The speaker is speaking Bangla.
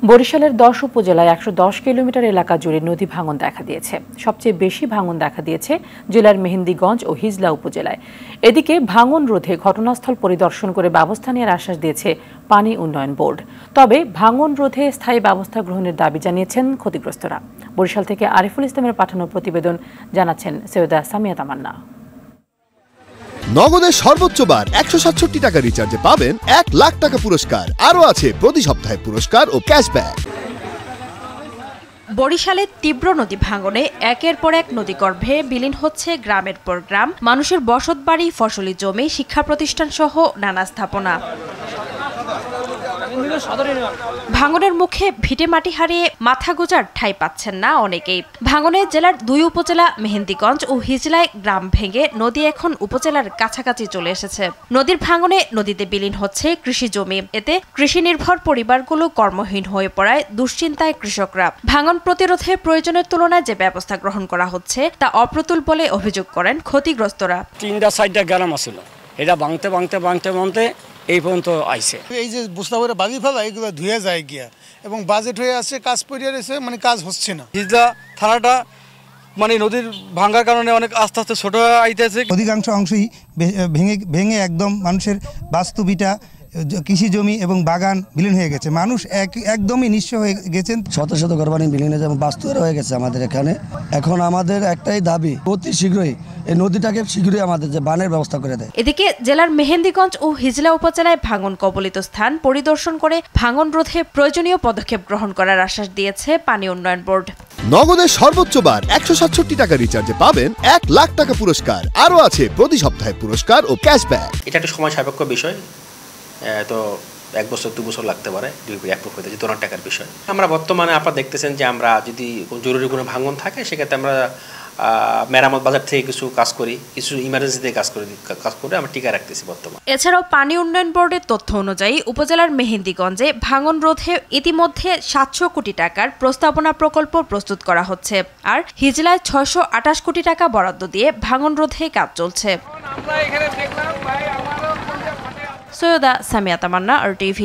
বরিশালের ১০ উপজেলায় ১১০ কিলোমিটার এলাকা জুড়ে নদী ভাঙন দেখা দিয়েছে। সবচেয়ে বেশি ভাঙন দেখা দিয়েছে জেলার মেহেন্দিগঞ্জ ও হিজলা উপজেলায়। এদিকে ভাঙন রোধে ঘটনাস্থল পরিদর্শন করে ব্যবস্থা নেওয়ার আশ্বাস দিয়েছে পানি উন্নয়ন বোর্ড। তবে ভাঙন রোধে স্থায়ী ব্যবস্থা গ্রহণের দাবি জানিয়েছেন ক্ষতিগ্রস্তরা। বরিশাল থেকে আরিফুল ইসলামের পাঠানো প্রতিবেদন জানাচ্ছেন সৈয়দা সামিয়া তামান্না। নগদের সর্বোচ্চ বার ১৬৭ টাকা রিচার্জে পাবেন ১ লাখ টাকা পুরস্কার। আরও আছে প্রতি সপ্তাহে পুরস্কার ও ক্যাশব্যাক। বরিশালে তীব্র নদী ভাঙনে একের পর এক নদীগর্ভে বিলীন হচ্ছে গ্রামের পর গ্রাম, মানুষের বসতবাড়ি, ফসলি জমি, শিক্ষা প্রতিষ্ঠান সহ নানা স্থাপনা। ভাঙনের মুখে ভিটে মাটি হারিয়ে মাথা গোজার ঠাঁই পাচ্ছেন না অনেকেই। ভাঙনে জেলার ২ উপজেলা মেহেন্দিগঞ্জ ও হিজলায় গ্রাম ভেঙে নদী এখন উপজেলার কাছাকাছি চলে এসেছে। নদীর ভাঙনে নদীতে বিলীন হচ্ছে কৃষি জমি। এতে কৃষি নির্ভর পরিবারগুলো কর্মহীন হয়ে পড়ায় দুশ্চিন্তায় কৃষকরা। ভাঙন প্রতিরোধে প্রয়োজনের তুলনায় যে ব্যবস্থা গ্রহণ করা হচ্ছে তা অপ্রতুল বলে অভিযোগ করেন ক্ষতিগ্রস্তরা। ৩টা গ্রাম আছিল, এটা ভাঙতে এই পর্যন্ত আইছে। এই যে বস্তা করে বাগি ফেলা এগুলো ধুয়ে যায় গিয়া এবং বাজেট হয়ে আছে, কাজ পড়ে রয়েছে, মানে কাজ হচ্ছে না। হিজলা থানাটা মানে নদীর ভাঙার কারণে অনেক আস্তে আস্তে ছোট আইতেছে। অধিকাংশ অংশই ভেঙে একদম মানুষের বাস্তুবিটা কৃষি জমি এবং বাগান বিলীন হয়ে গেছে। মানুষ একদমই নিঃস্ব হয়ে গেছেন। শত শত ঘরবাড়ি বিলীন হয়ে যাবে, বাস্তু হয়ে গেছে আমাদের এখানে। এখন আমাদের একটাই দাবি, অতি শীঘ্রই এই নদীটাকে শীঘ্রই আমাদের যে বানের ব্যবস্থা করে দেয়। এদিকে জেলার মেহেন্দিগঞ্জ ও হিজলা উপজেলায় ভাঙন কবলিত স্থান পরিদর্শন করে ভাঙন রোধে প্রয়োজনীয় পদক্ষেপ গ্রহণ করার আশ্বাস দিয়েছে পানি উন্নয়ন বোর্ড। নগদের সর্বোচ্চ বার ১৬৭ টাকা রিচার্জে পাবেন ১ লাখ টাকা পুরস্কার। আরও আছে প্রতি সপ্তাহে পুরস্কার ও ক্যাশব্যাক। এটা একটা সময় সাপেক্ষ বিষয়, তো ১ বছর ২ বছর লাগতে পারে অ্যাপ্রুভ হতে, যে ডোনার টাকার বিষয়। আমরা বর্তমানে আপনারা দেখতেছেন যে আমরা যদি জরুরি কোনো ভাঙন থাকে সেক্ষেত্রে আমরা মেরামত বাজার থেকে কিছু কাজ করি, কিছু ইমার্জেন্সিতে কাজ করে আমরা টিকা রাখতেছি বর্তমানে। এছাড়াও পানি উন্নয়ন বোর্ডের তথ্য অনুযায়ী উপজেলার মেহেন্দিগঞ্জে ভাঙন রোধে ইতিমধ্যে ৭০০ কোটি টাকার প্রস্তাবনা প্রকল্প প্রস্তুত করা হচ্ছে, আর হিজলায় ৬২৮ কোটি টাকা বরাদ্দ দিয়ে ভাঙন রোধে কাজ চলছে। সৈয়দা সামিয়া তামান্না, RTV।